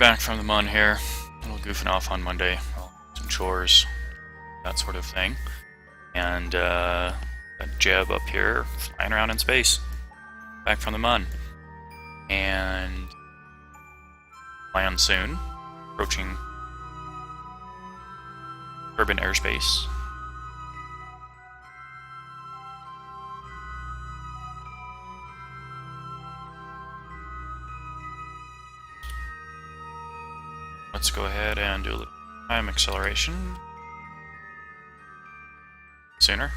back from the mun here. A little goofing off on Monday. Well, some chores, that sort of thing. And a Jeb up here flying around in space. Back from the mun. And land soon. Approaching urban airspace. Let's go ahead and do a little time acceleration. Sooner.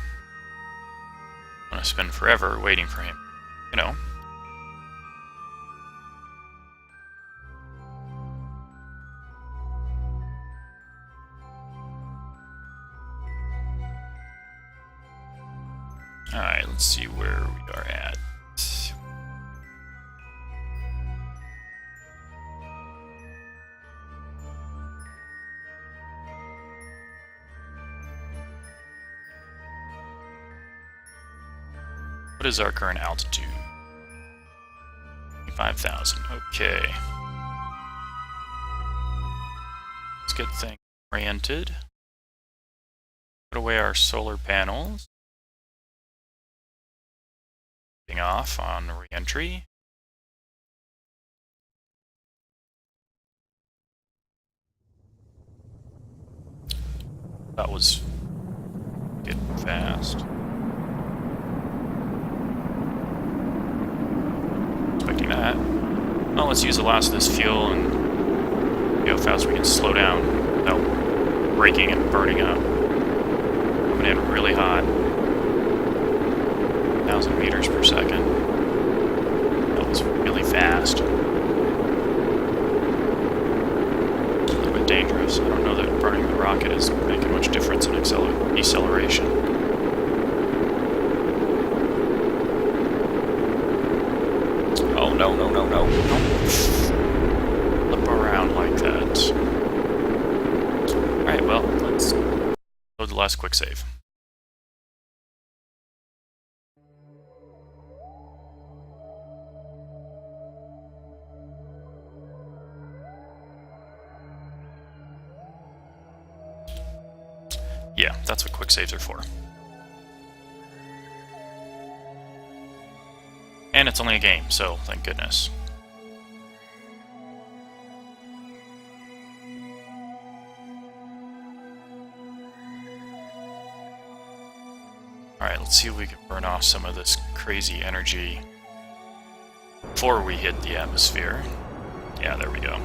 I'm gonna spend forever waiting for him. You know. Alright, let's see where we are at. What is our current altitude? 25,000. Okay. Let's get things oriented. Put away our solar panels. Getting off on re-entry. That was getting fast. Expecting that. Well, let's use the last of this fuel and see how fast we can slow down without braking and burning up. Coming in really hot. 1,000 meters per second. That was really fast. A little bit dangerous. I don't know that burning the rocket is making much difference in deceleration. Oh, no. Don't flip around like that. Alright, well, let's load the last quick save. Yeah, that's what quick saves are for. And it's only a game, so thank goodness. Alright, let's see if we can burn off some of this crazy energy before we hit the atmosphere. Yeah, there we go.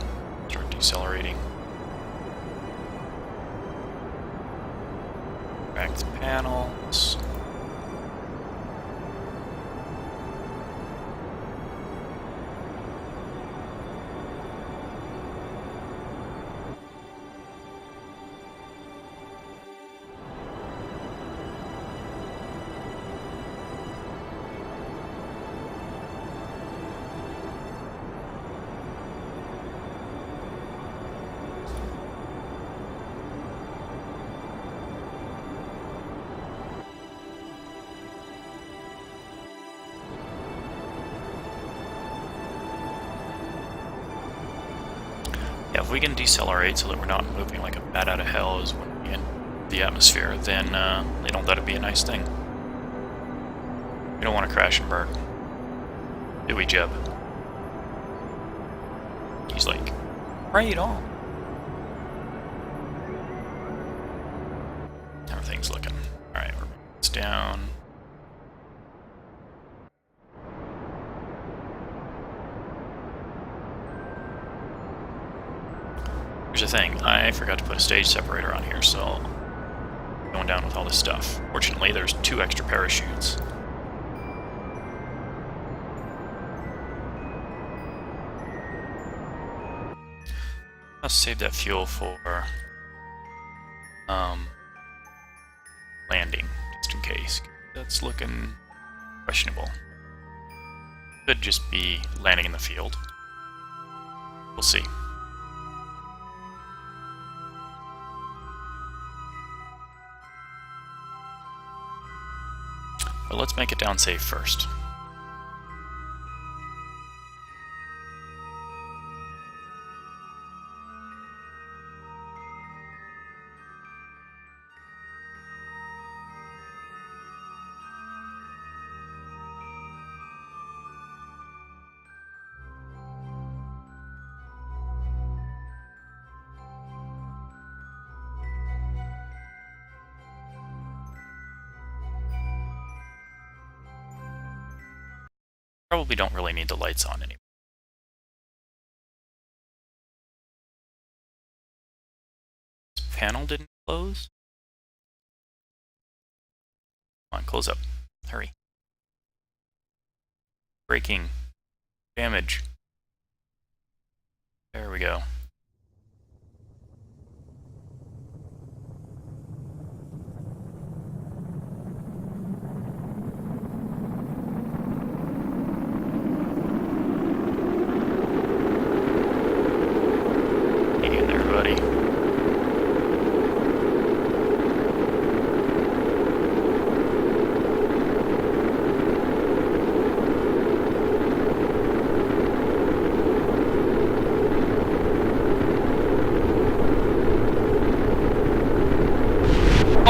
Start decelerating. Back to panels. Yeah, if we can decelerate so that we're not moving like a bat out of hell as when we're in the atmosphere, then you know, that'd be a nice thing. We don't want to crash and burn. Do we, Jeb? He's like, right on. Everything's looking. Alright, we're bringing this down. Here's the thing, I forgot to put a stage separator on here, so going down with all this stuff. Fortunately, there's 2 extra parachutes. I'll save that fuel for landing, just in case. That's looking questionable. Could just be landing in the field. We'll see. But let's make it down safe first. Probably don't really need the lights on anymore. This panel didn't close? Come on, close up. Hurry. Breaking. Damage. There we go. Hang in there, buddy.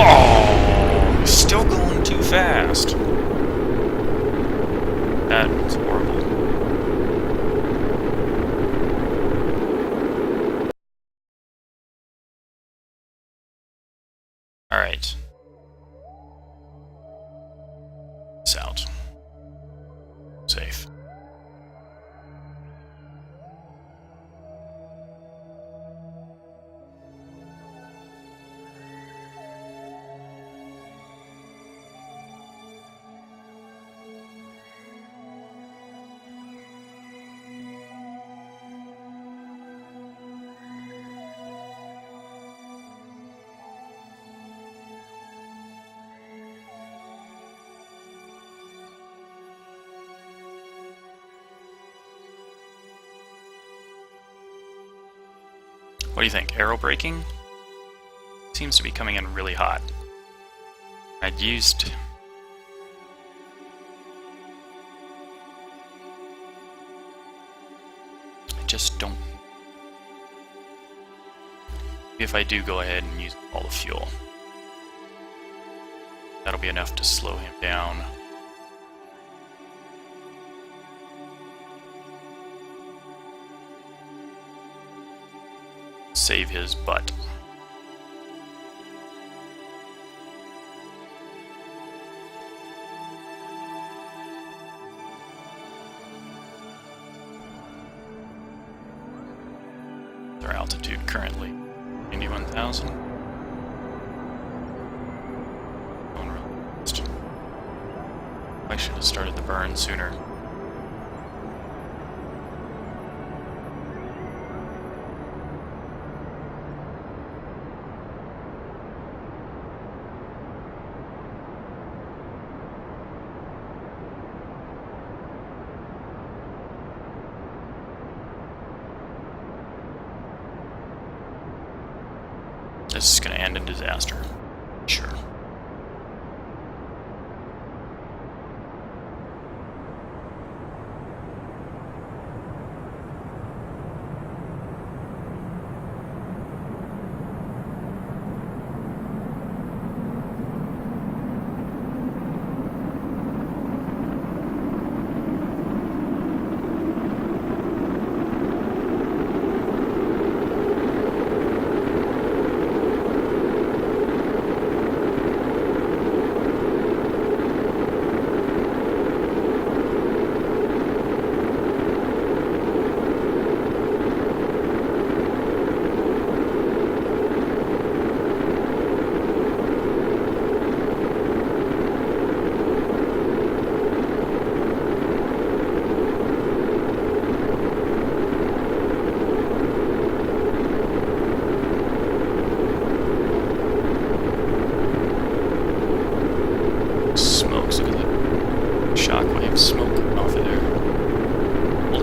Oh, still going too fast. That was horrible. Alright. It's out. Safe. What do you think? Aero braking? Seems to be coming in really hot. I'd used... I just don't... If I do go ahead and use all the fuel, that'll be enough to slow him down. Save his butt. Their altitude currently 91,000. Going real fast. I should have started the burn sooner. This is going to end in disaster. Sure.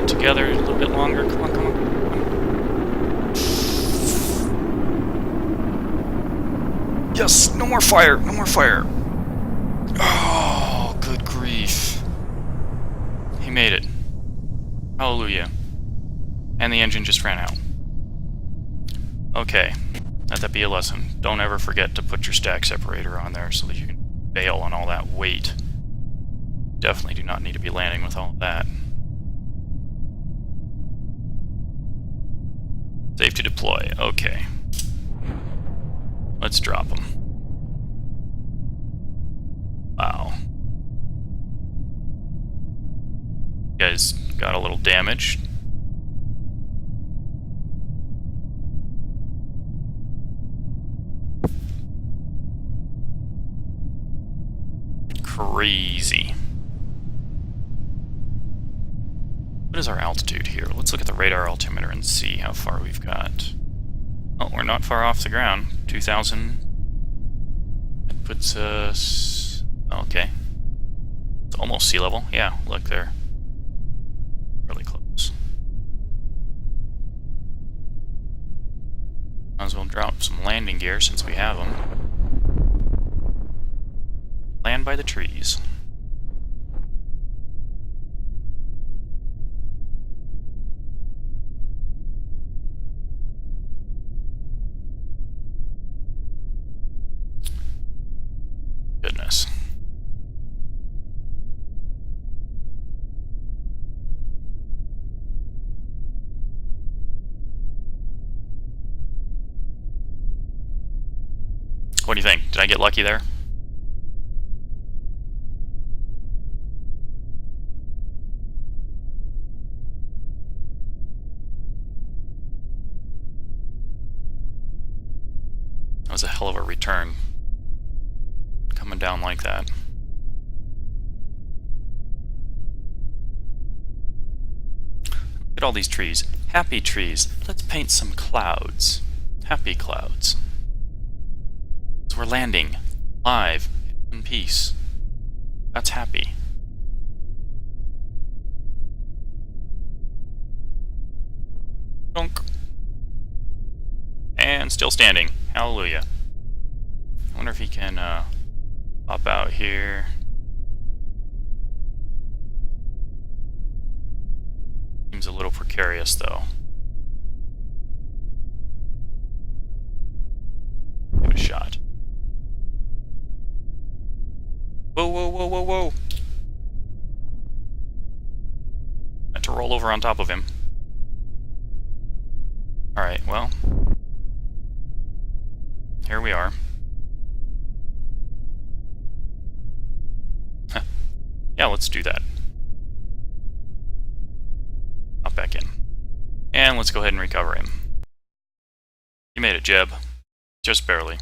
Together a little bit longer. Come on, come on, come on. Yes! No more fire! No more fire! Oh, good grief. He made it. Hallelujah. And the engine just ran out. Okay. Let that be a lesson. Don't ever forget to put your stack separator on there so that you can bail on all that weight. Definitely do not need to be landing with all of that. Safe to deploy. Okay. Let's drop them. Wow. got a little damaged. Crazy. What is our altitude here? Let's look at the radar altimeter and see how far we've got. Oh, we're not far off the ground. 2,000. That puts us... Okay. It's almost sea level. Yeah, look there. Really close. Might as well drop some landing gear since we have them. Land by the trees. Goodness. What do you think? Did I get lucky there? That was a hell of a return. Coming down like that. Look at all these trees. Happy trees. Let's paint some clouds. Happy clouds. So we're landing. Live. In peace. That's happy. Dunk. And still standing. Hallelujah. I wonder if he can pop out here. Seems a little precarious though. Give it a shot. Whoa, whoa, whoa, whoa, whoa! Meant to roll over on top of him. Alright, well. Here we are. Yeah, let's do that. Hop back in. And let's go ahead and recover him. You made it, Jeb. Just barely.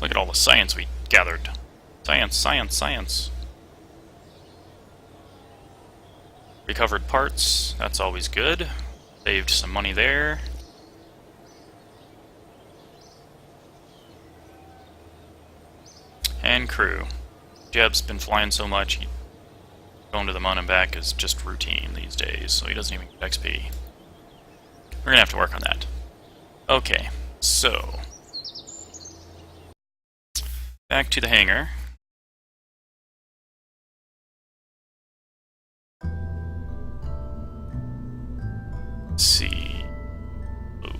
Look at all the science we gathered. Science, science, science. Recovered parts, that's always good. Saved some money there. And crew. Jeb's been flying so much, going to the moon and back is just routine these days, so he doesn't even get XP. We're gonna have to work on that. Okay, so... back to the hangar. Let's see. Ooh.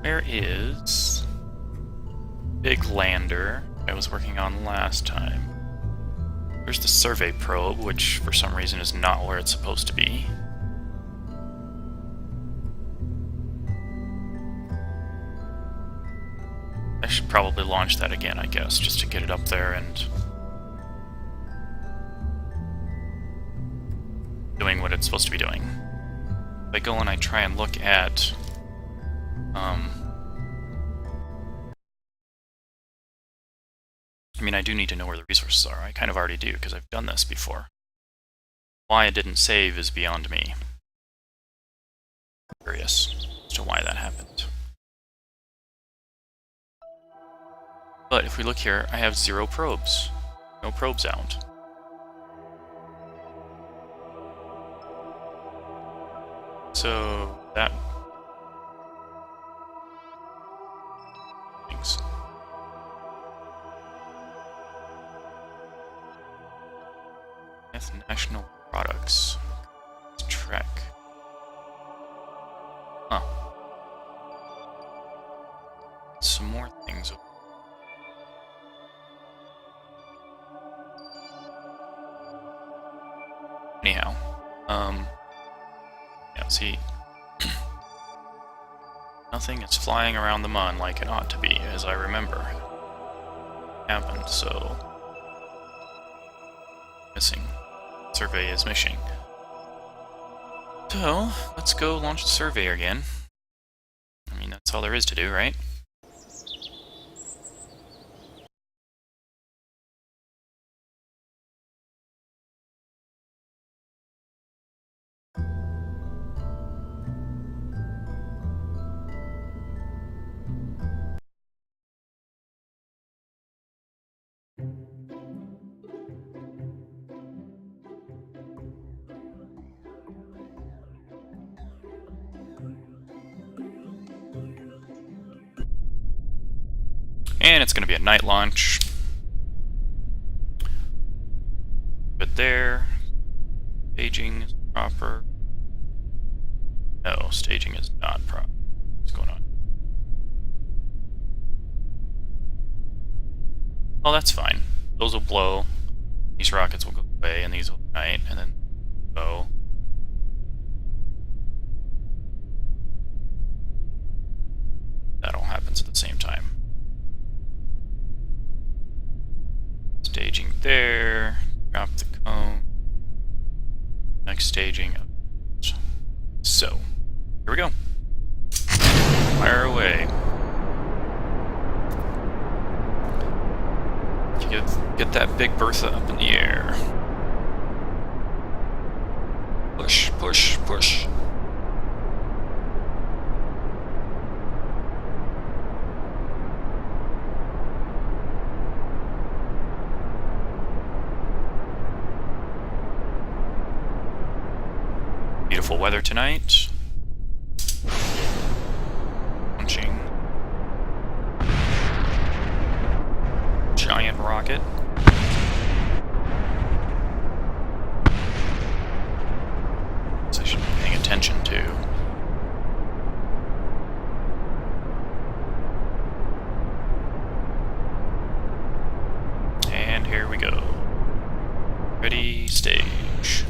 Where is big lander I was working on last time? There's the survey probe, which for some reason is not where it's supposed to be. I should probably launch that again, I guess, just to get it up there and doing what it's supposed to be doing. If I go and I try and look at I mean, I do need to know where the resources are. I kind of already do, because I've done this before. Why it didn't save is beyond me. I'm curious as to why that happened. But if we look here, I have 0 probes. No probes out. So that... things. National products. Trek. Huh. Some more things. Anyhow, yeah, see, nothing is flying around the mun like it ought to be, as I remember. Happened, so missing. Survey is missing. So, let's go launch the surveyor again. I mean, that's all there is to do, right? And it's going to be a night launch. But there. Staging is proper. No, staging is not proper. What's going on? Oh, that's fine. Those will blow. These rockets will go away, and these will ignite, and then go. That all happens at the same time. Staging there. Drop the cone. Next staging. So, here we go. Fire away. Get that big Bertha up in the air. Push, push, push. Beautiful weather tonight. Launching. Giant rocket. So I should be paying attention to. And here we go. Ready, stage.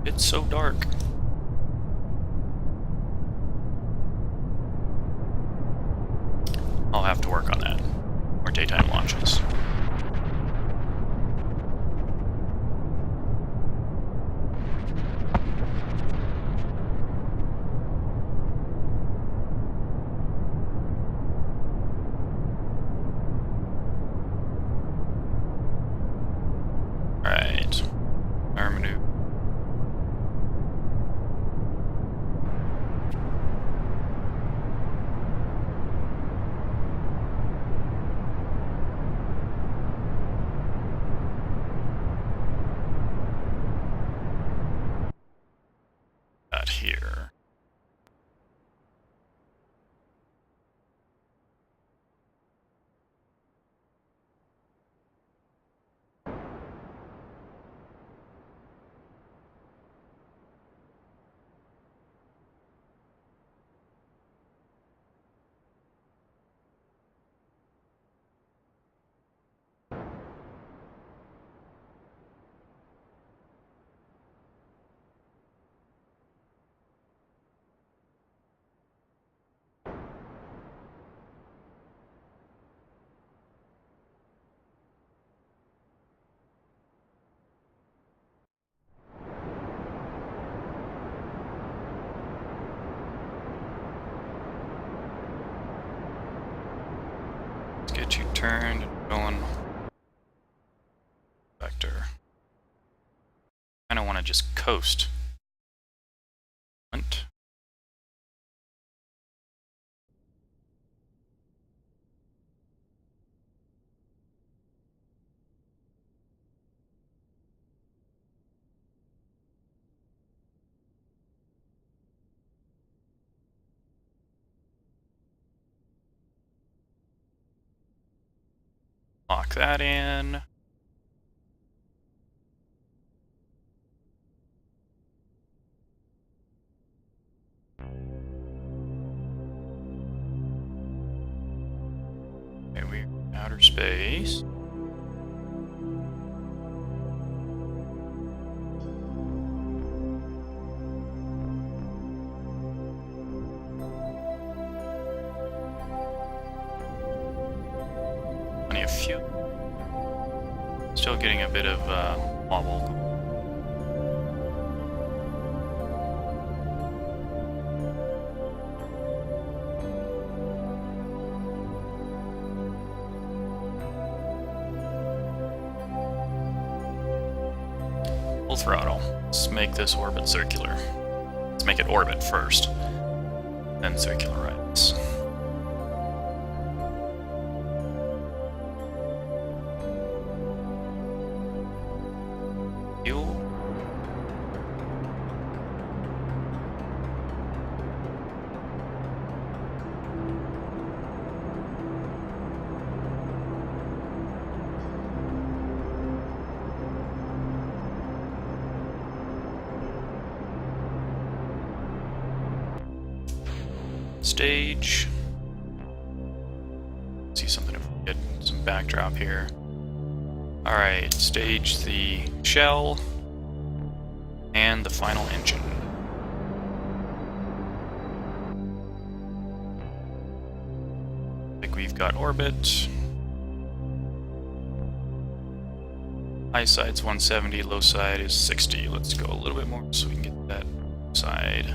It's so dark. I'll have to work on that. More daytime launches. Alright. Our maneuver. Here. Get you turned and going vector. I don't want to just coast. Hunt. Lock that in. Okay, we're in outer space. Plenty of fuel. Still getting a bit of wobble. Full throttle. Let's make this orbit circular. Let's make it orbit first, then circularize. Fuel. Stage. See something if we get some backdrop here. Alright, stage the shell and the final engine. I think we've got orbit. High side's 170, low side is 60. Let's go a little bit more so we can get that side.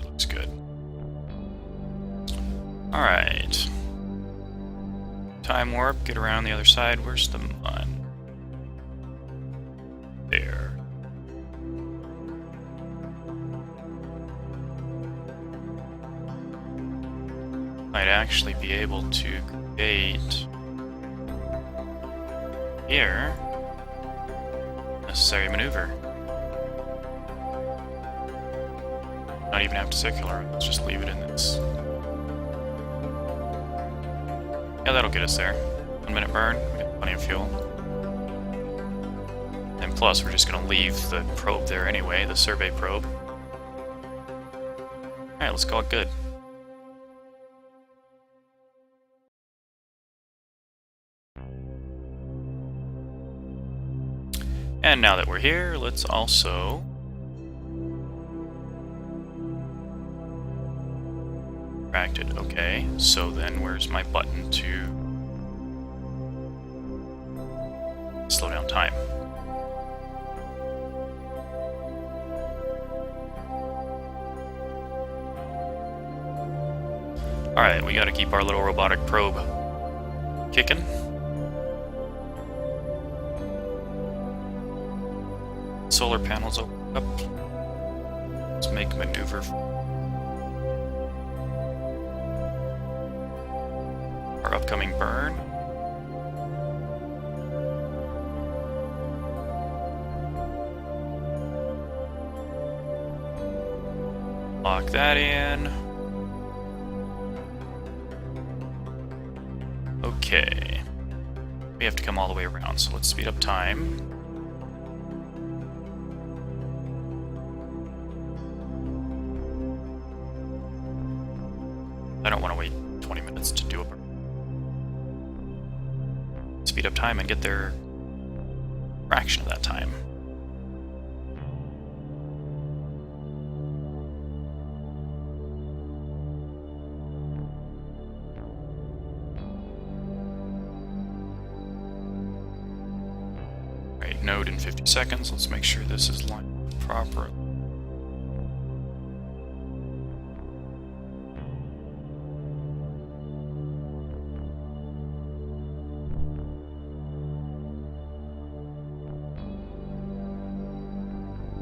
Looks good. Alright. Time warp, get around the other side. Where's the mud? There. Might actually be able to create here necessary maneuver. Not even have to circular. Let's just leave it in this. Yeah, that'll get us there. 1 minute burn. We got plenty of fuel. And plus, we're just gonna leave the probe there anyway, the survey probe. Alright, let's call it good. And now that we're here, let's also distracted. Okay, so then where's my button to slow down time? Alright, we gotta keep our little robotic probe kicking. Solar panels open up. Let's make maneuver. Our upcoming burn. Lock that in. Okay. We have to come all the way around, so let's speed up time. I don't want to wait 20 minutes to do a burn. Speed up time and get there a fraction of that time. Right, node in 50 seconds. Let's make sure this is lined up properly.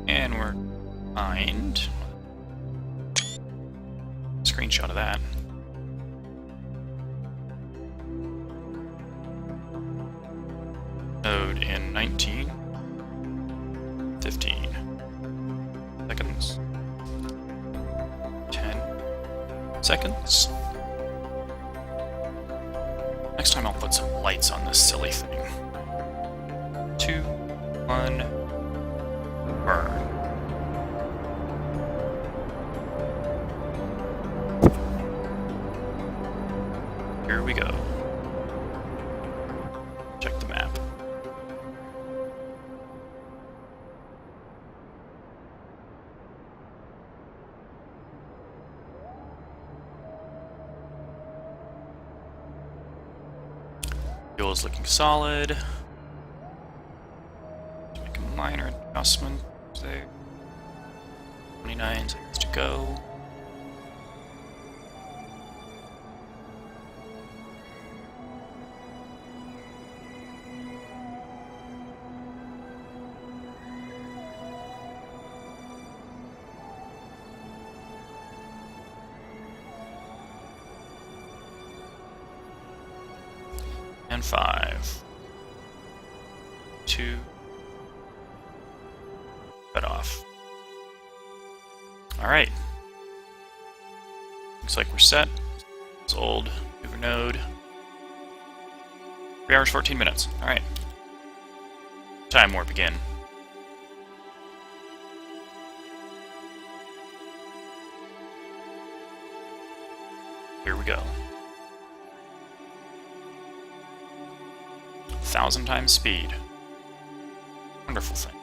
And we're behind. Screenshot of that. Node in 19, 15 seconds, 10 seconds. Next time I'll put some lights on this silly thing. 2, 1, burn. Here we go. Check the map. Fuel is looking solid. Let's make a minor adjustment there. 29 seconds to go. And 5, 2, cut off. Alright. Looks like we're set. It's old Hoover node. 3 hours, 14 minutes. Alright. Time warp again. Here we go. 1,000 times speed. Wonderful thing.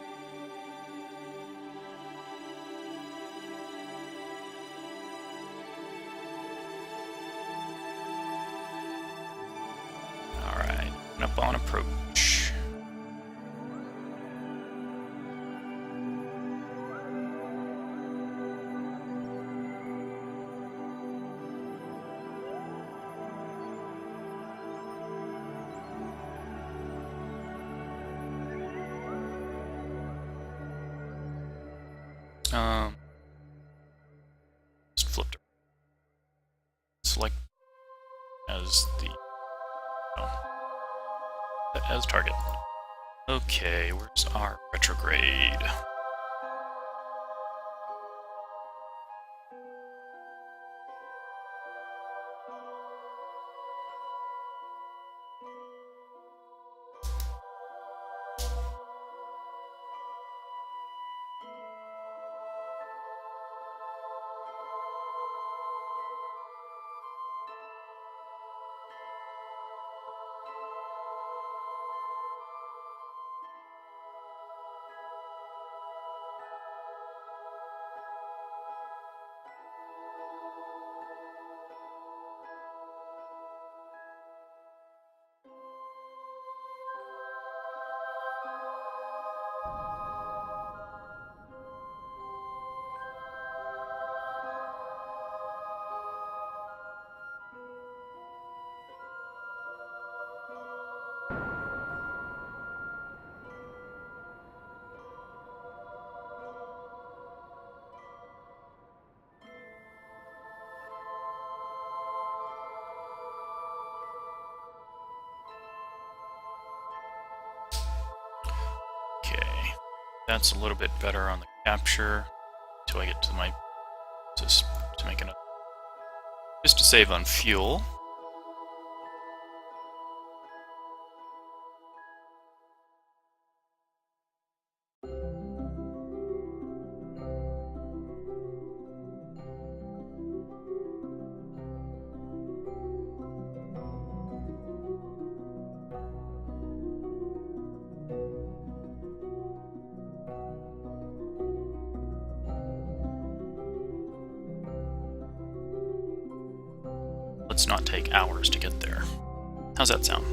Alright, up on approach. Just flipped it. Select as the as target. Okay, where's our retrograde? Okay, that's a little bit better on the capture until I get to my to make another just to save on fuel. Let's not take hours to get there. How's that sound?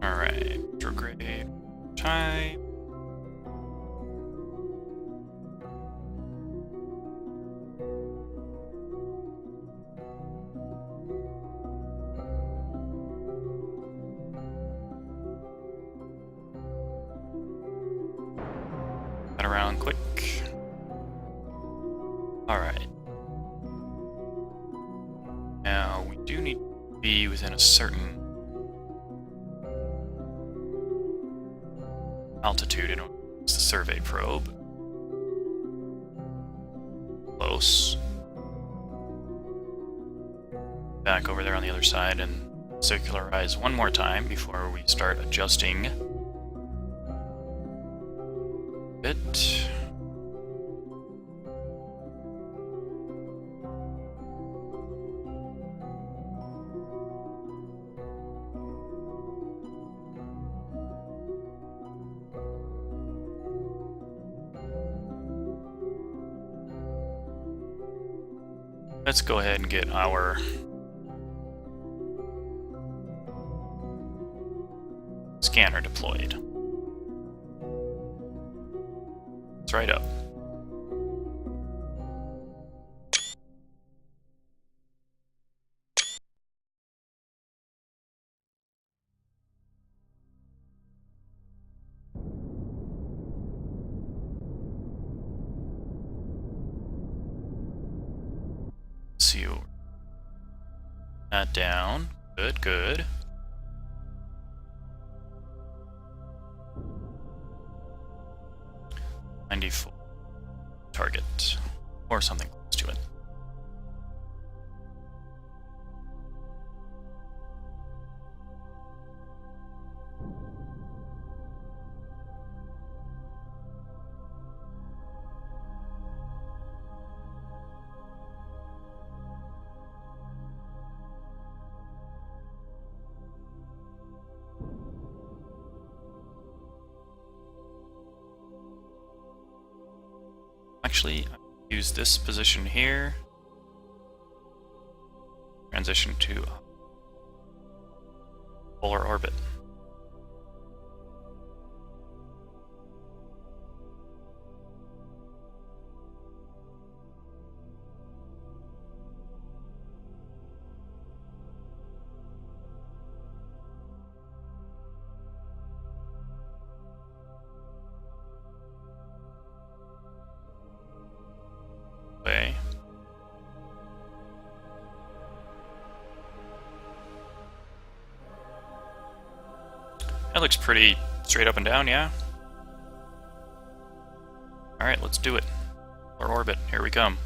Alright, retrograde time. Around quick. Alright. Now we do need to be within a certain altitude in order to use the survey probe. Close. Back over there on the other side and circularize one more time before we start adjusting it. Let's go ahead and get our scanner deployed. It's right up. See that down. Good, good. Target, or something close to it. Actually, use this position here. Transition to polar orbit. Way. That looks pretty straight up and down, yeah? Alright, let's do it. Polar orbit, here we come.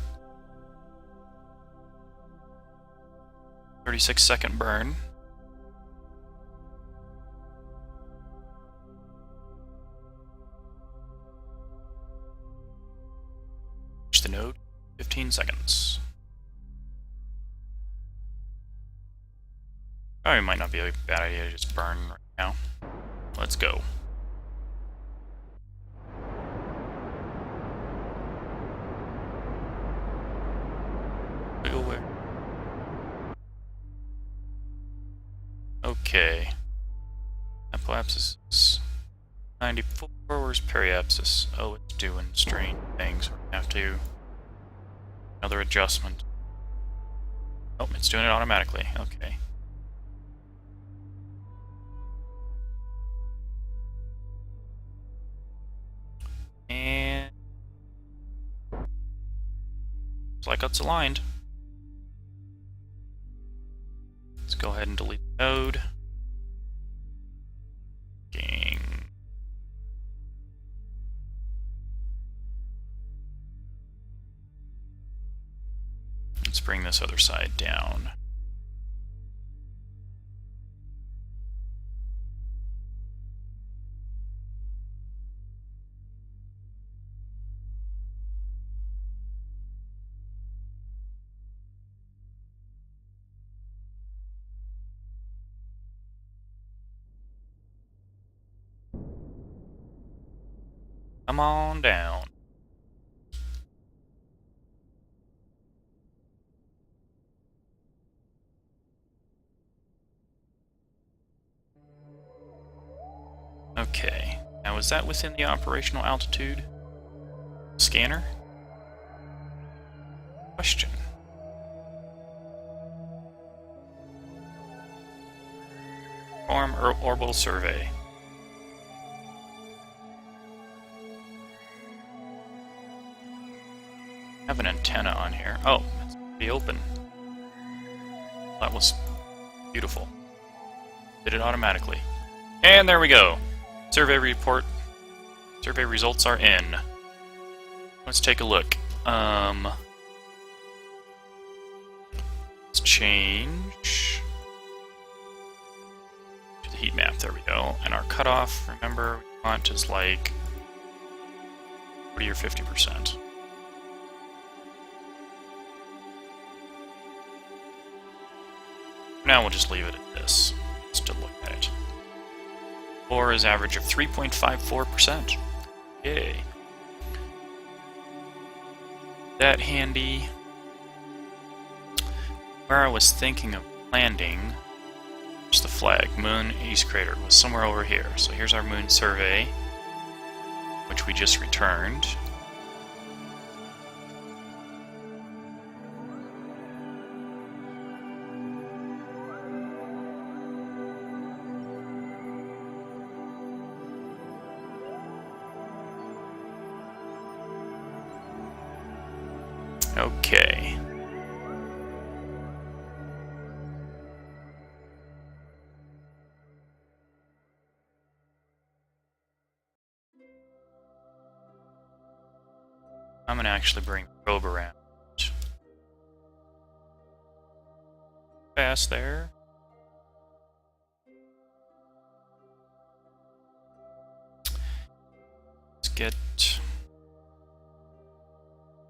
36-second burn. Push the node. 15 seconds. Probably might not be a bad idea to just burn right now. Let's go. Wiggle where? Okay. Apoapsis is 94. Where's periapsis? Oh, it's doing strange things. We're gonna have to. Another adjustment. Oh, it's doing it automatically. Okay. And looks like it's aligned. Let's go ahead and delete the node. Gang. Let's bring this other side down. Come on down. Okay, now is that within the operational altitude scanner? Question. Perform orbital survey. I have an antenna on here. Oh, it's pretty open. That was beautiful. Did it automatically. And there we go. Survey report Survey results are in. Let's take a look. Let's change to the heat map. There we go. And our cutoff, remember, we want is like 40 or 50%. Now we'll just leave it at this, just to look at it. Or is average of 3.54%. Yay. That handy. Where I was thinking of landing, just the flag, Moon East Crater, was somewhere over here. So here's our moon survey, which we just returned. Okay. I'm gonna actually bring the probe around. Fast there. Let's get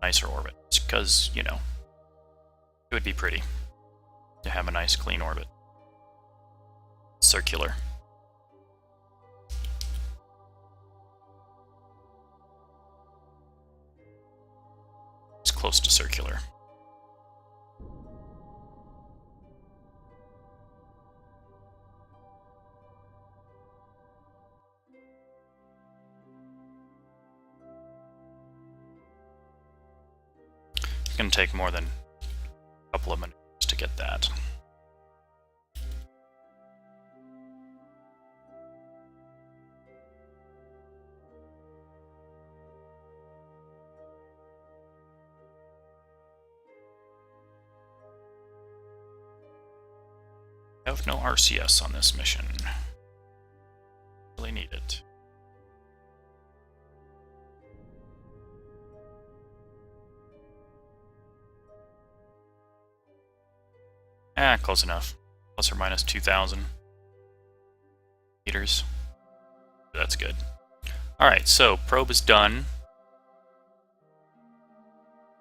nicer orbit, because, you know, it would be pretty to have a nice clean orbit. Circular. It's close to circular. It's going to take more than a couple of minutes to get that. I have no RCS on this mission. Really need it. Ah, close enough. Plus or minus 2,000 meters. That's good. Alright, so probe is done.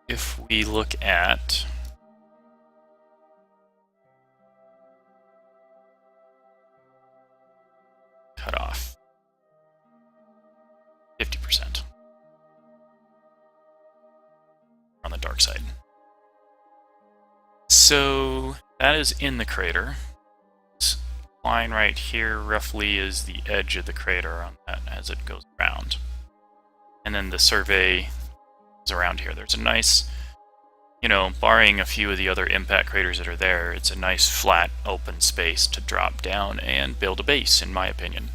If we look at cutoff, 50% on the dark side. So that is in the crater. This line right here roughly is the edge of the crater on that as it goes around. And then the survey is around here. There's a nice, you know, barring a few of the other impact craters that are there, it's a nice flat open space to drop down and build a base, in my opinion.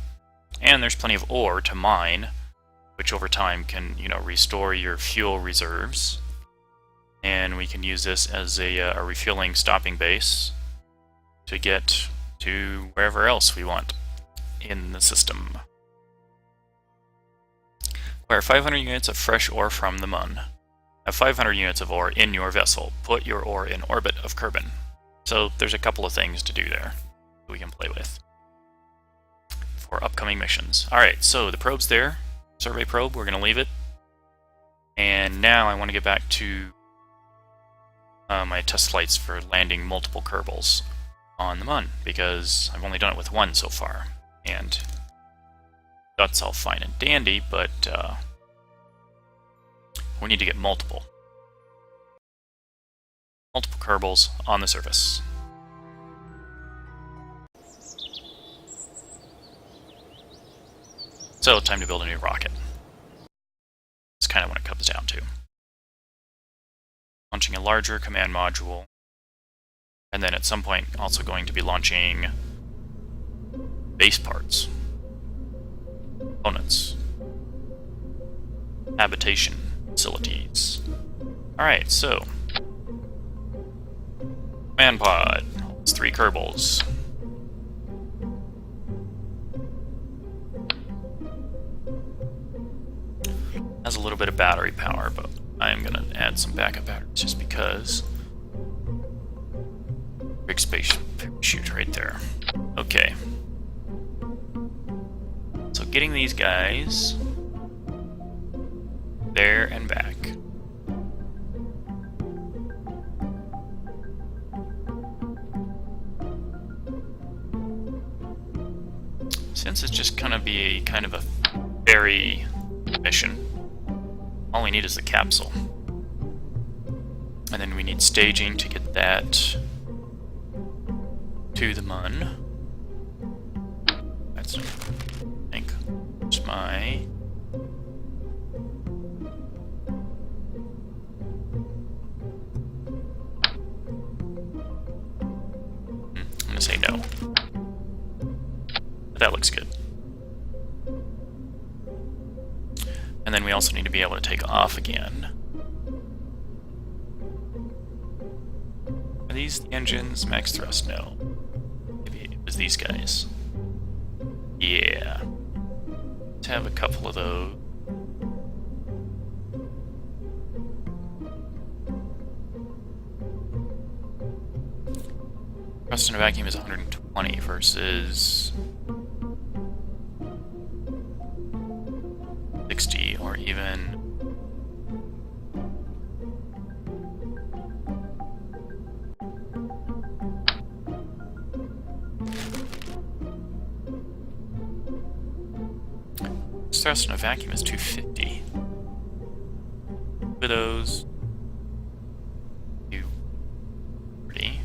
And there's plenty of ore to mine, which over time can, you know, restore your fuel reserves. And we can use this as a refueling stopping base to get to wherever else we want in the system. Acquire 500 units of fresh ore from the Mun. Have 500 units of ore in your vessel. Put your ore in orbit of Kerbin. So there's a couple of things to do there that we can play with for upcoming missions. Alright, so the probe's there. Survey probe, we're going to leave it. And now I want to get back to my test flights for landing multiple Kerbals on the Mun, because I've only done it with one so far, and that's all fine and dandy, but we need to get multiple Kerbals on the surface. So, time to build a new rocket. That's kind of what it comes down to. Launching a larger command module, and then at some point also going to be launching base parts, components, habitation facilities. Alright, so command pod, it's 3 Kerbals. Has a little bit of battery power, but I'm gonna add some backup batteries just because. Big space parachute right there. Okay. So getting these guys there and back. Since it's just gonna be kind of a ferry mission, all we need is the capsule. And then we need staging to get that to the Mun. That's, I think, just my... I'm gonna say no. But that looks good. And then we also need to be able to take off again. Are these the engines? Max thrust? No. Maybe it was these guys. Yeah. Let's have a couple of those. Thrust in a vacuum is 120 versus 60 or even thrust in a vacuum is 250. For those 230.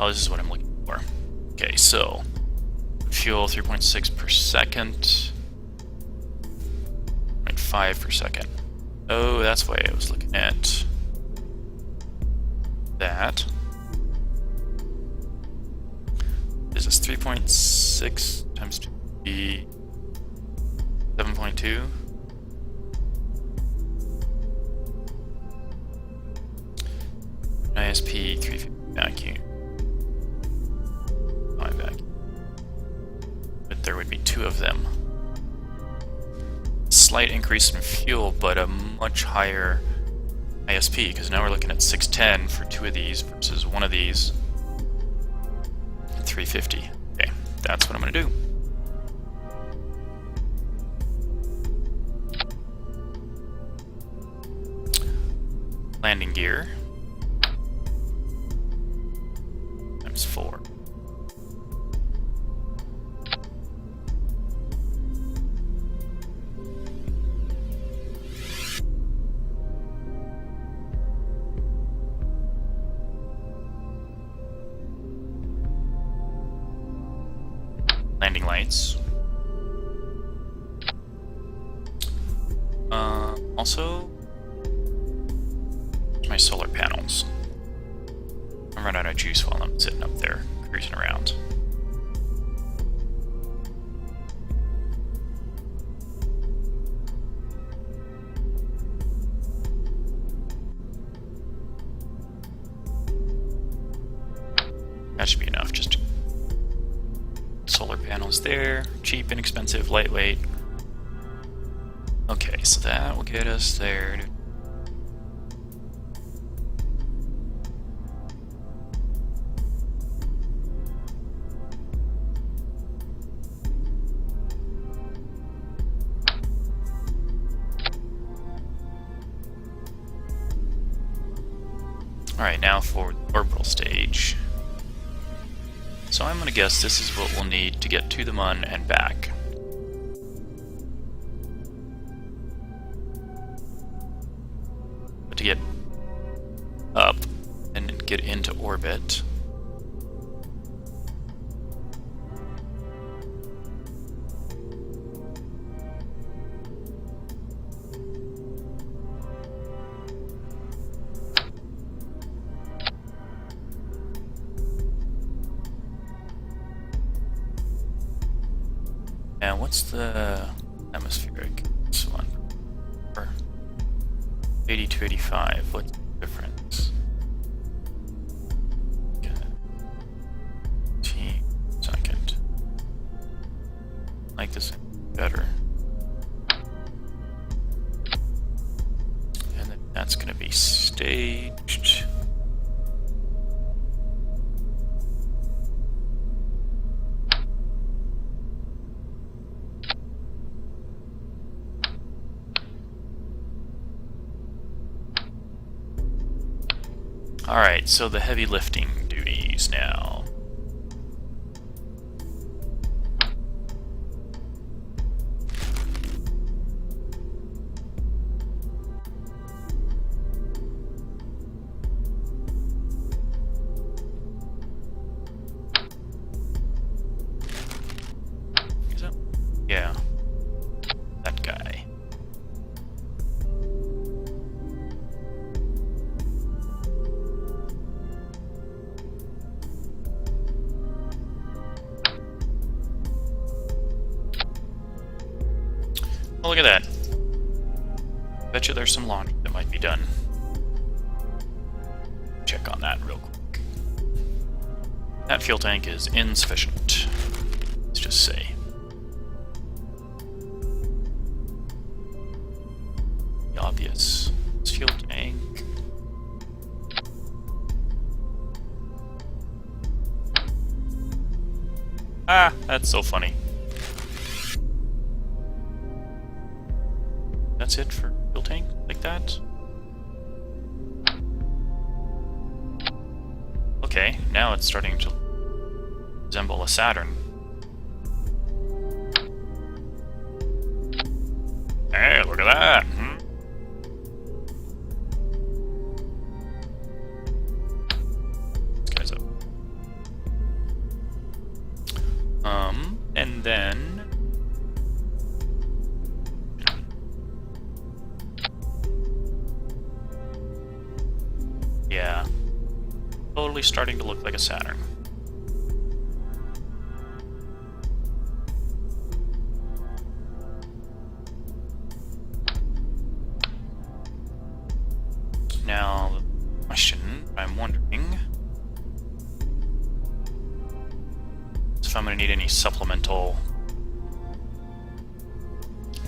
Oh, this is what I'm looking for. Okay, so fuel 3.6 per second. 0.5 per second. Oh, that's why I was looking at that. Is this 3.6 times 2 be 7.2? ISP 350 vacuum. My vacuum. But there would be two of them. Slight increase in fuel, but a much higher ISP, because now we're looking at 610 for two of these versus one of these. And 350. Okay, that's what I'm gonna do. Landing gear. Times 4. Landing lights. Also, my solar panels. I'm running out of juice while I'm sitting up there cruising around. That should be enough. Just solar panels there, cheap, inexpensive, lightweight. Okay, so that will get us there. Alright, now for the orbital stage. So I'm gonna guess this is what we'll need to get to the Mun and back. But to get up and get into orbit, and what's the atmospheric? This one. 80 to 85. What's the difference? Okay. 15 second. Like this better. Alright, so the heavy lifting duties now. Is that? Yeah. That guy. Oh, look at that. Bet you there's some laundry that might be done. Check on that real quick. That fuel tank is insufficient. Let's just say. The obvious. This fuel tank. Ah, that's so funny. That's it for fuel tank, like that. Okay, now it's starting to resemble a Saturn. Hey, look at that! This guy's up. And then... yeah. Totally starting to look like a Saturn. Now, the question I'm wondering is if I'm going to need any supplemental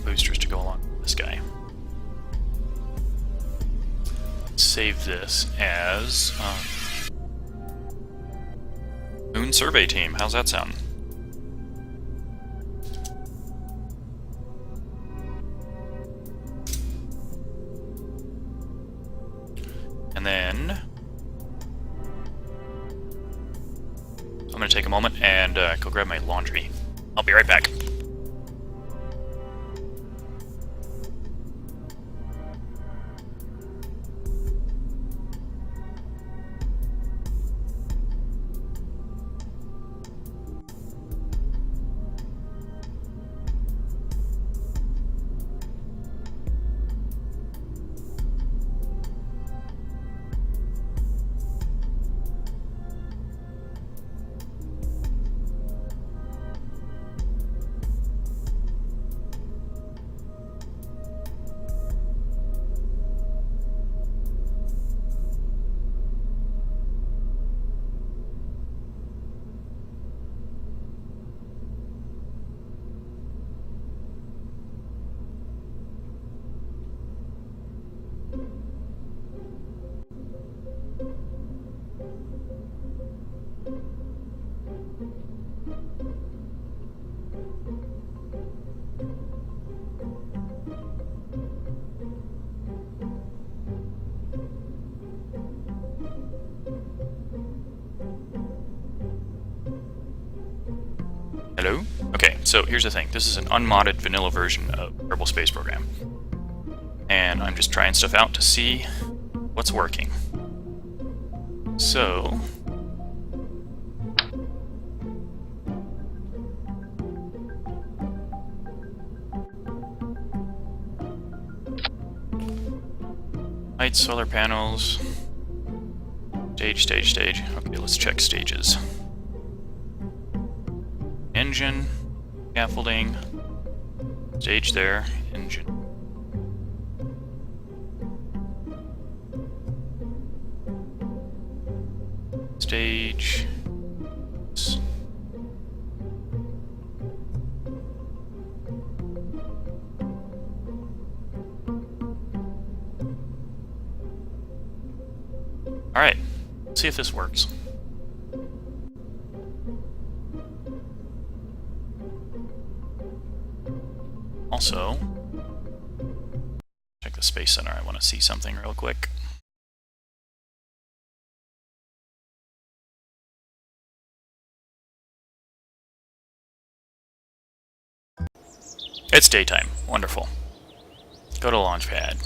boosters to go along with this guy. Save this as Moon Survey Team. How's that sound? And then I'm going to take a moment and go grab my laundry. I'll be right back. Hello? Okay, so here's the thing. This is an unmodded vanilla version of Kerbal Space Program. And I'm just trying stuff out to see what's working. So... light solar panels. Stage. Okay, let's check stages. Engine, scaffolding, stage there, engine. Stage. Alright, let's see if this works. Also, check the Space Center. I want to see something real quick. It's daytime. Wonderful. Go to launch pad.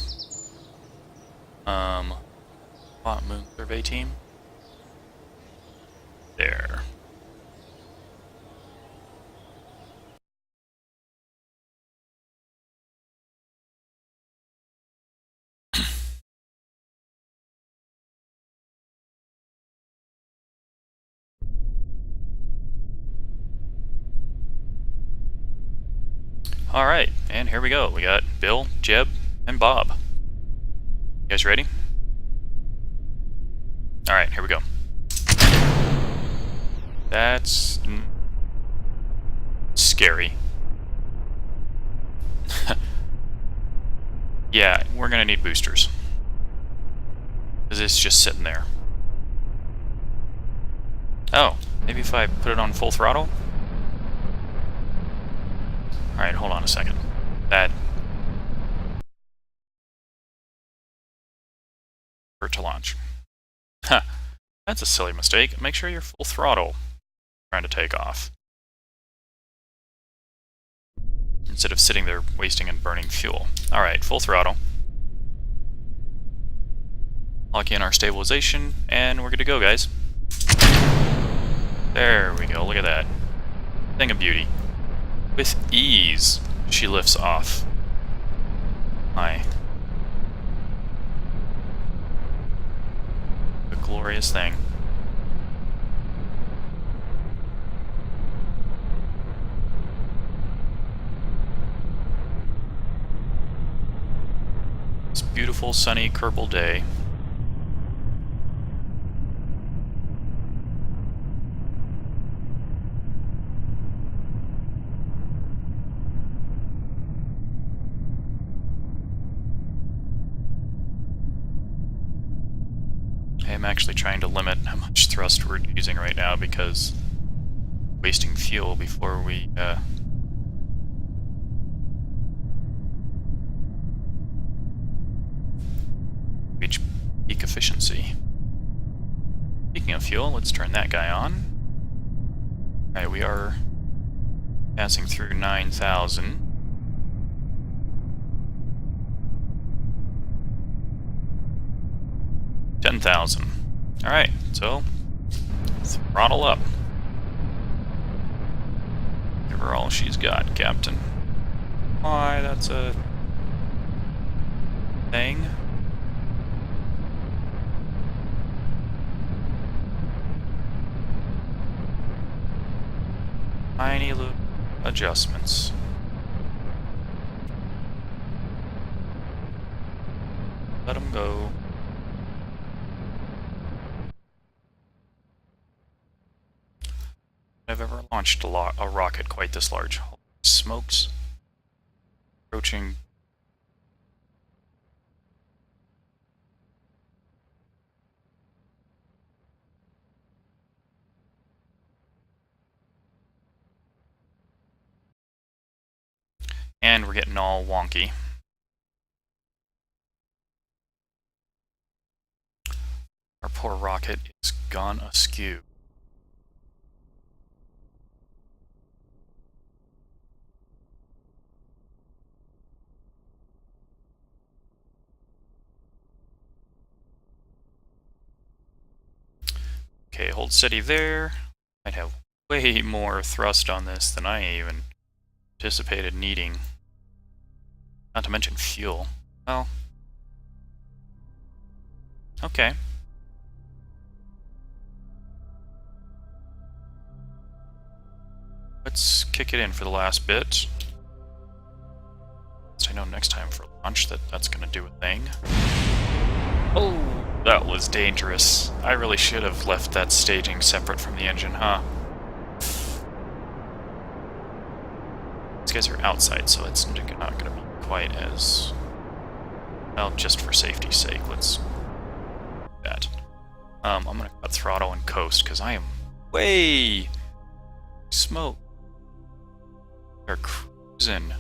Moon survey team. There. Alright, and here we go. We got Bill, Jeb, and Bob. You guys ready? Alright, here we go. That's scary. Yeah, we're gonna need boosters. Because it's just sitting there. Oh, maybe if I put it on full throttle? Alright, hold on a second. That... for it to launch. Huh. That's a silly mistake. Make sure you're full throttle trying to take off. Instead of sitting there wasting and burning fuel. Alright, full throttle. Lock in our stabilization, and we're good to go, guys. There we go, look at that. Thing of beauty. With ease, she lifts off. My. A glorious thing. This beautiful, sunny Kerbal day. I'm actually trying to limit how much thrust we're using right now because wasting fuel before we reach peak efficiency. Speaking of fuel, let's turn that guy on. Alright, we are passing through 9,000. $10,000. Alright, so throttle up. Give her all she's got, Captain. Why, that's a thing. Tiny little adjustments. Let them go. I've ever launched a rocket quite this large. Holy smokes. Approaching. And we're getting all wonky. Our poor rocket is gone askew. Okay, hold steady there. Might have way more thrust on this than I even anticipated needing. Not to mention fuel. Well, okay. Let's kick it in for the last bit. I know next time for launch that's gonna do a thing. Oh, that was dangerous. I really should have left that staging separate from the engine, huh? These guys are outside, so it's not gonna be quite as... well, just for safety's sake, let's do that. I'm gonna cut throttle and coast, because I am way... smoke. They're cruising.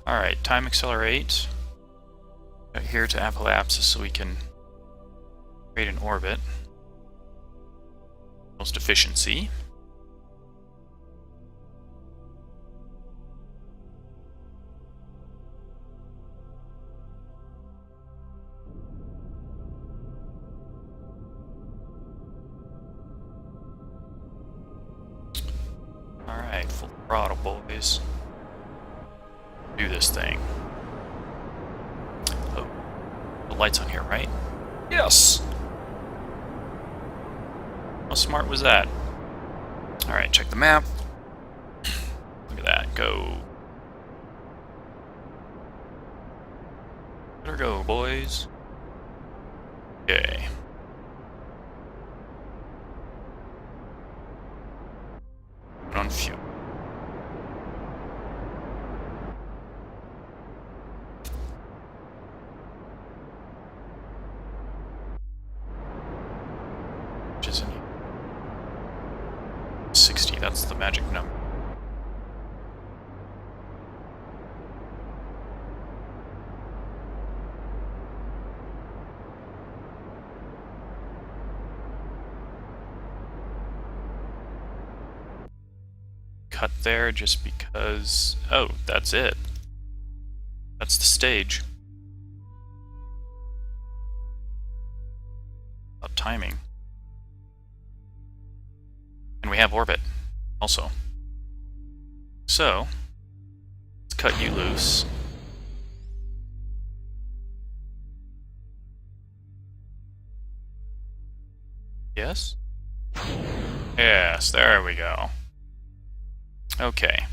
Alright, time accelerate. Here to apoapsis so we can Create an orbit. Most efficiency. Alright, full throttle, boys. Do this thing. Oh, the light's on here, right? Yes! How smart was that? Alright, check the map. Look at that, go. Let her go, boys. Okay. Put on fuel. Which is in 60, that's the magic number. Cut there just because... Oh, that's it. That's the stage. About timing. And we have orbit, also. So, let's cut you loose. Yes? Yes, there we go. Okay.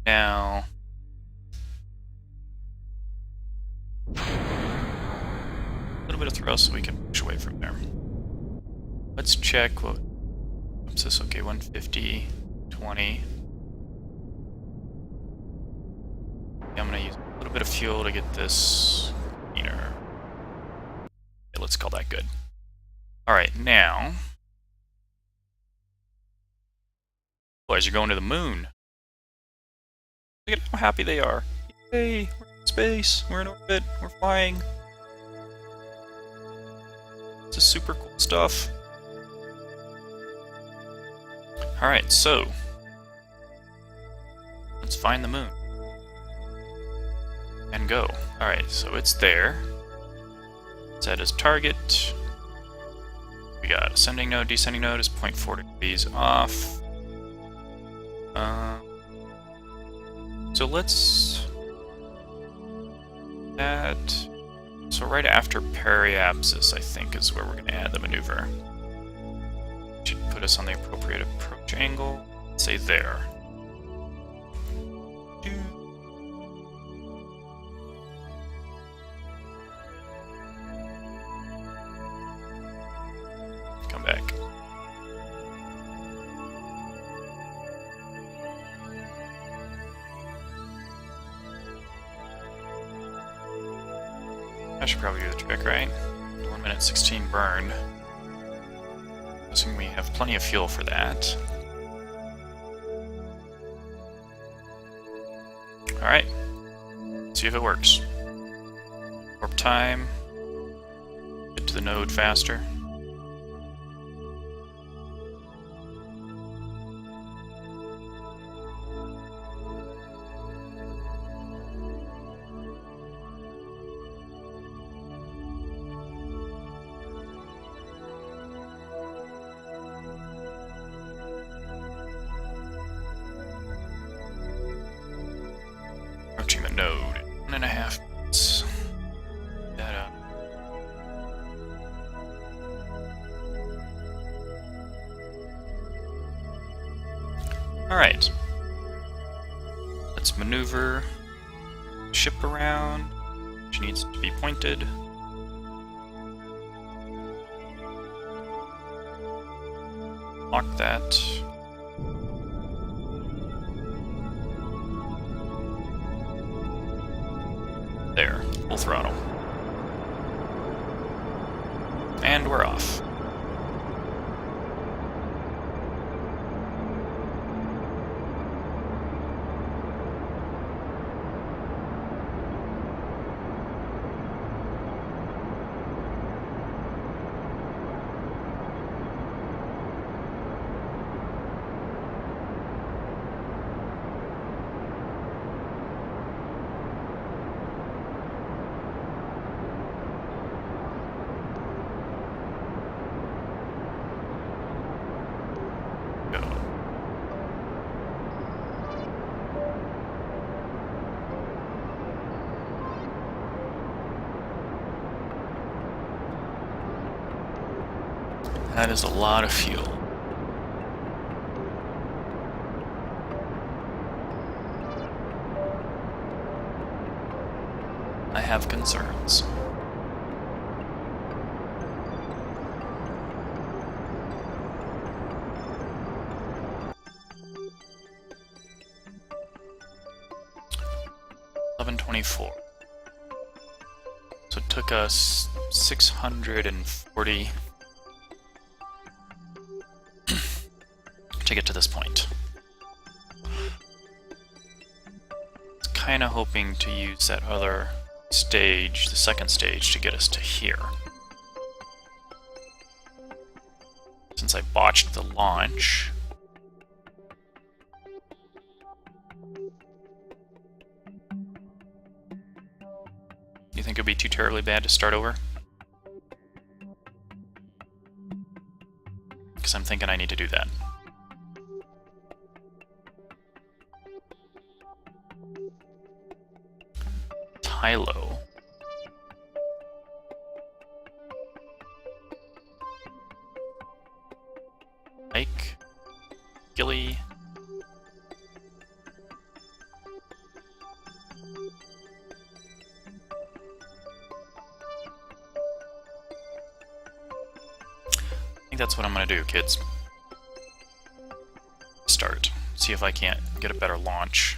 Now... a little bit of thrust so we can push away from there. Let's check what... What's this? Okay, 150, 20. Yeah, I'm gonna use a little bit of fuel to get this cleaner. Yeah, let's call that good. Alright, now... Boys, you're going to the moon. Look at how happy they are. Yay, we're in space, we're in orbit, we're flying. This is super cool stuff. Alright, so let's find the moon. And go. Alright, so it's there. Set as target. We got ascending node, descending node is 0.4 degrees off. So let's add... So right after periapsis, I think, is where we're going to add the maneuver. Should put us on the appropriate approach angle. Let's say there. Come back. That should probably do the trick, right? 1 minute 16 burned. Assuming we have plenty of fuel for that. Alright. See if it works. Warp time. Get to the node faster. Approaching the node in 1.5 minutes. That up. Alright. Let's maneuver ship around, which needs to be pointed. Lock that. There, full throttle. And we're off. That is a lot of fuel. I have concerns. $11.24. So it took us 640 to get to this point. It's kind of hoping to use that other stage, the second stage, to get us to here. Since I botched the launch. You think it would be too terribly bad to start over? Because I'm thinking I need to do that. Tylo. Ike. Gilly. I think that's what I'm gonna do, kids. Start. See if I can't get a better launch.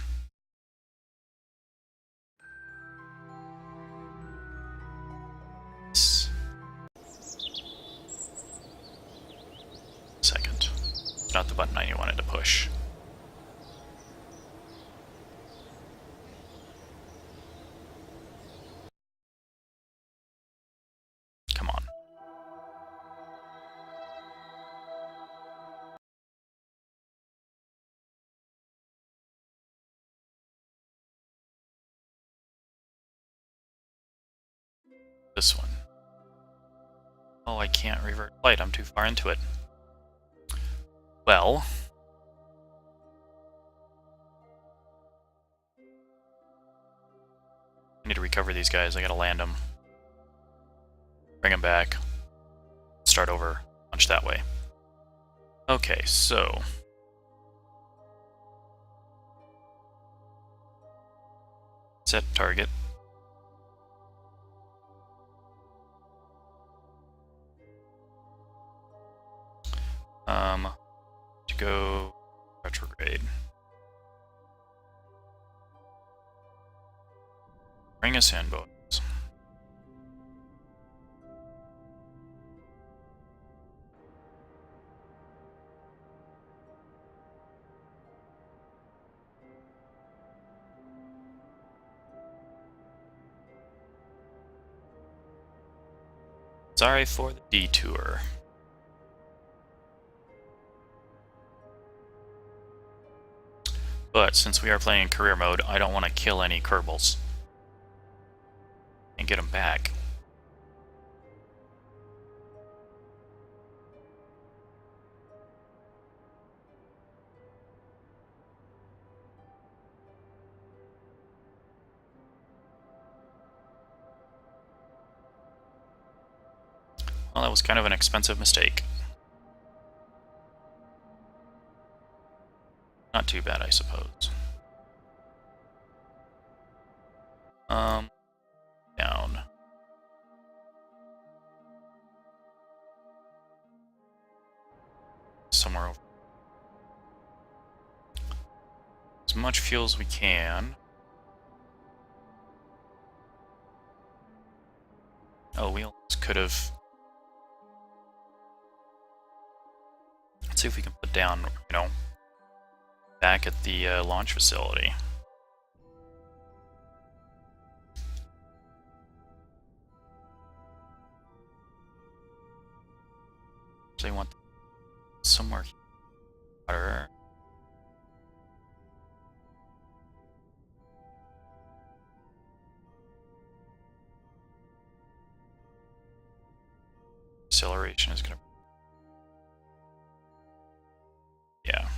Second. Not the button I wanted to push. Come on. This one. Oh, I can't revert flight. I'm too far into it. Well... I need to recover these guys. I gotta land them. Bring them back. Start over. Launch that way. Okay, so... set target. To go retrograde. Bring us in, boys. Sorry for the detour. But since we are playing in career mode, I don't want to kill any Kerbals. And get them back. Well, that was kind of an expensive mistake. Not too bad, I suppose. Down. Somewhere over. As much fuel as we can. Oh, we almost could have... Let's see if we can put down, you know, back at the launch facility. So they want somewhere here. Acceleration is gonna... Yeah.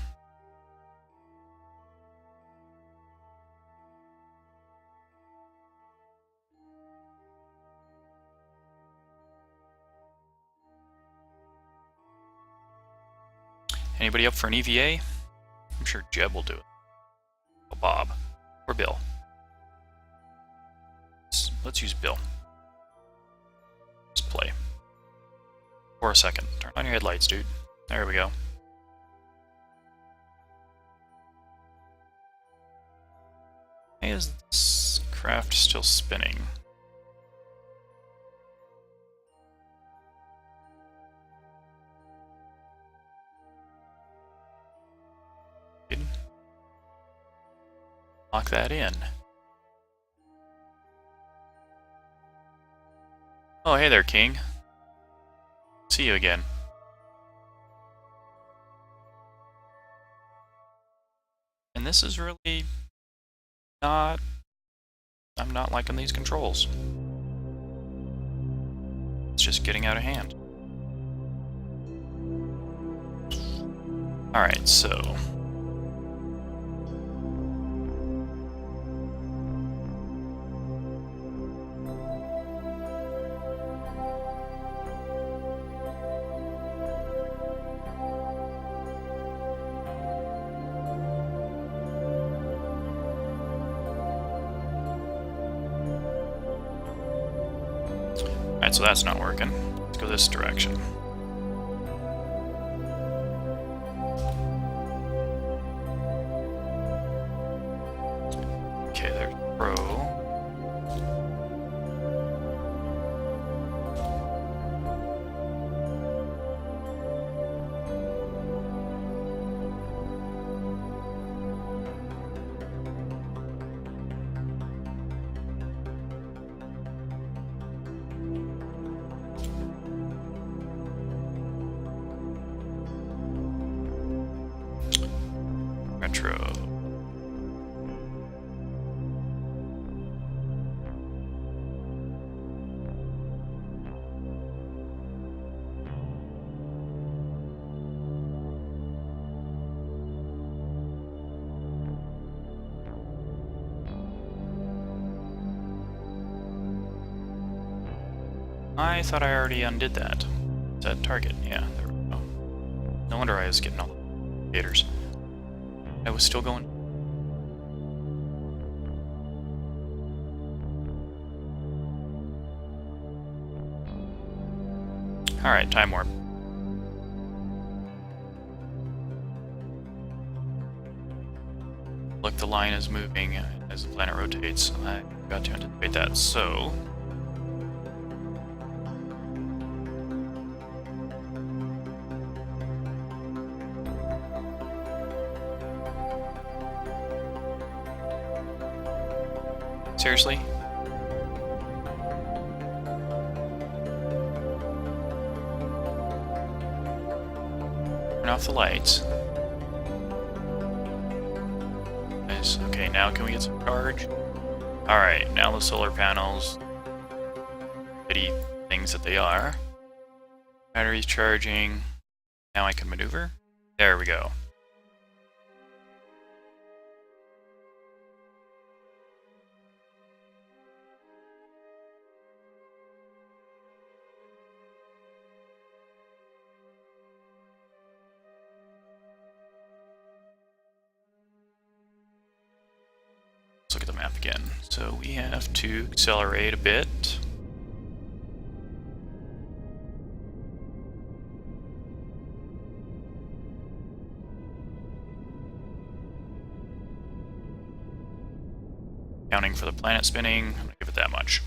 Anybody up for an EVA? I'm sure Jeb will do it. Oh, Bob. Or Bill. Let's use Bill. Just play. For a second. Turn on your headlights, dude. There we go. Why is this craft still spinning? Lock that in. Oh, hey there, King. See you again. And this is really not... I'm not liking these controls. It's just getting out of hand. Alright, so... Alright, so that's not working. Let's go this direction. Okay, there's Pro. Retro. I thought I already undid that. Set target. Yeah, there we go. No wonder I was getting all the gators. I was still going. Alright, time warp. Look, the line is moving as the planet rotates. I forgot to anticipate that, so... Seriously? Turn off the lights. Nice. Okay, now can we get some charge? Alright, now the solar panels, bitty things that they are. Batteries charging. Now I can maneuver. There we go. Let's look at the map again. So we have to accelerate a bit. Accounting for the planet spinning, I'm gonna give it that much.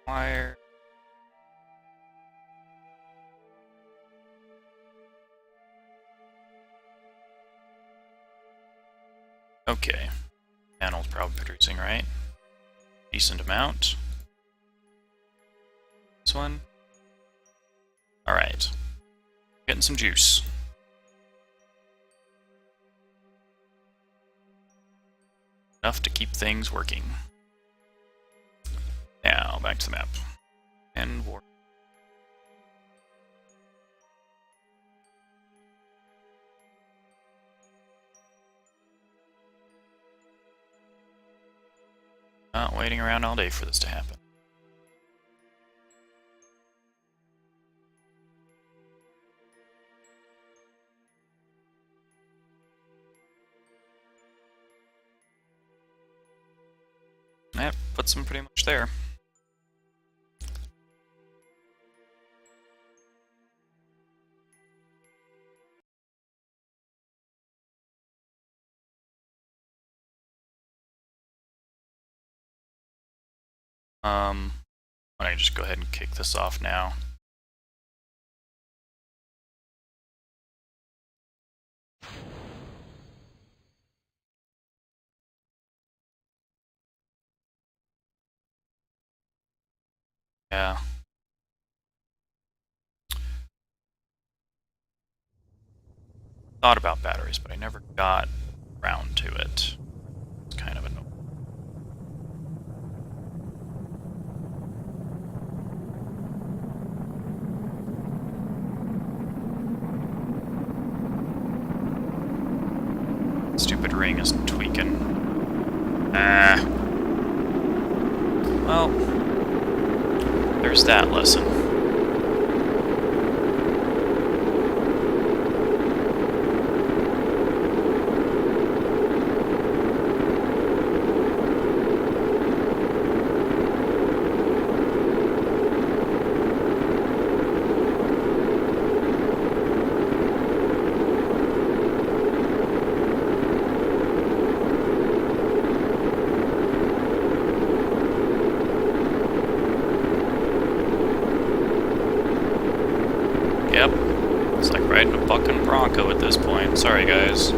Wire. Okay. Panel's probably producing, right? Decent amount. This one. Alright. Getting some juice. Enough to keep things working. Now, back to the map. And warp. Not waiting around all day for this to happen. That puts them pretty much there. Why don't I just go ahead and kick this off now? Yeah. Thought about batteries, but I never got around to it. It's kind of annoying. Stupid ring is tweaking. Ah. Well, there's that lesson. Yep. It's like riding a bucking bronco at this point. Sorry, guys.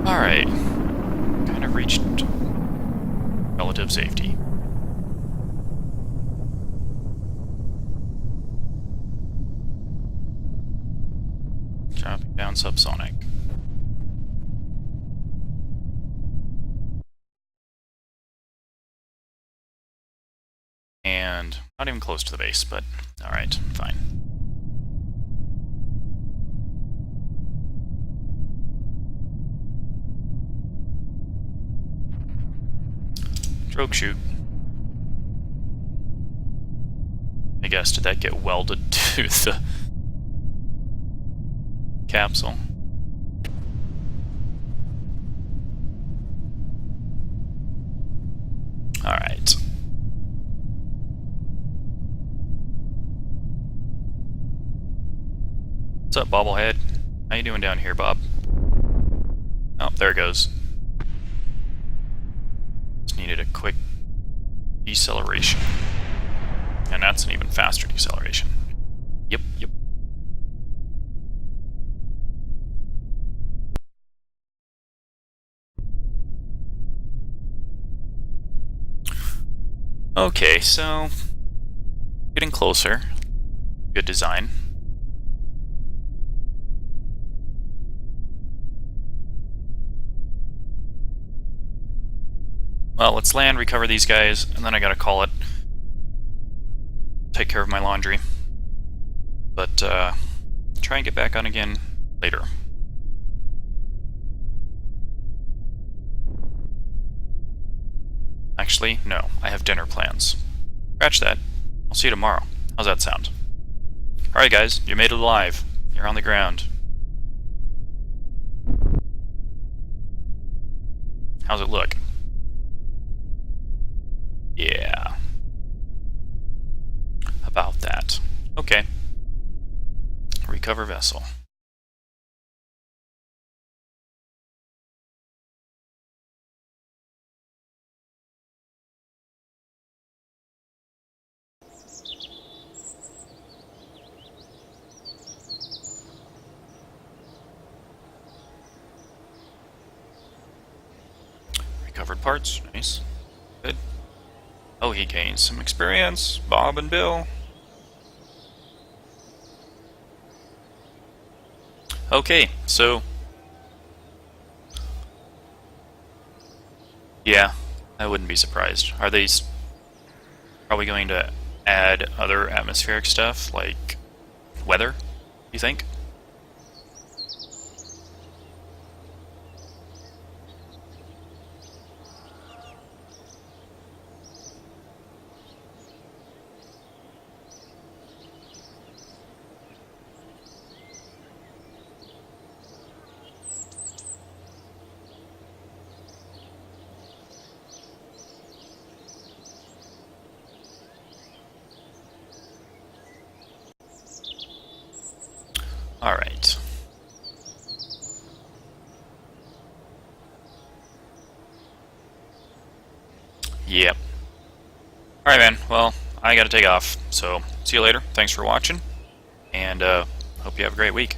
Alright. Kind of reached relative safety. Dropping down subsonic. And not even close to the base, but alright, fine. Drogue chute. I guess, did that get welded to the capsule? Alright. What's up, bobblehead? How you doing down here, Bob? Oh, there it goes. Just needed a quick deceleration. And that's an even faster deceleration. Yep, yep. Okay, so getting closer. Good design. Well, let's land, recover these guys, and then I gotta call it. Take care of my laundry. But, try and get back on again later. Actually, no. I have dinner plans. Scratch that. I'll see you tomorrow. How's that sound? Alright guys, you made it alive. You're on the ground. How's it look? Yeah. About that. Okay. Recover vessel. Recovered parts. Nice. Good. Oh, he gains some experience. Bob and Bill. Okay, so... yeah. I wouldn't be surprised. Are they probably going to add other atmospheric stuff, like weather, you think? Alright. Yep. Alright, man. Well, I gotta take off. So, see you later. Thanks for watching. And, hope you have a great week.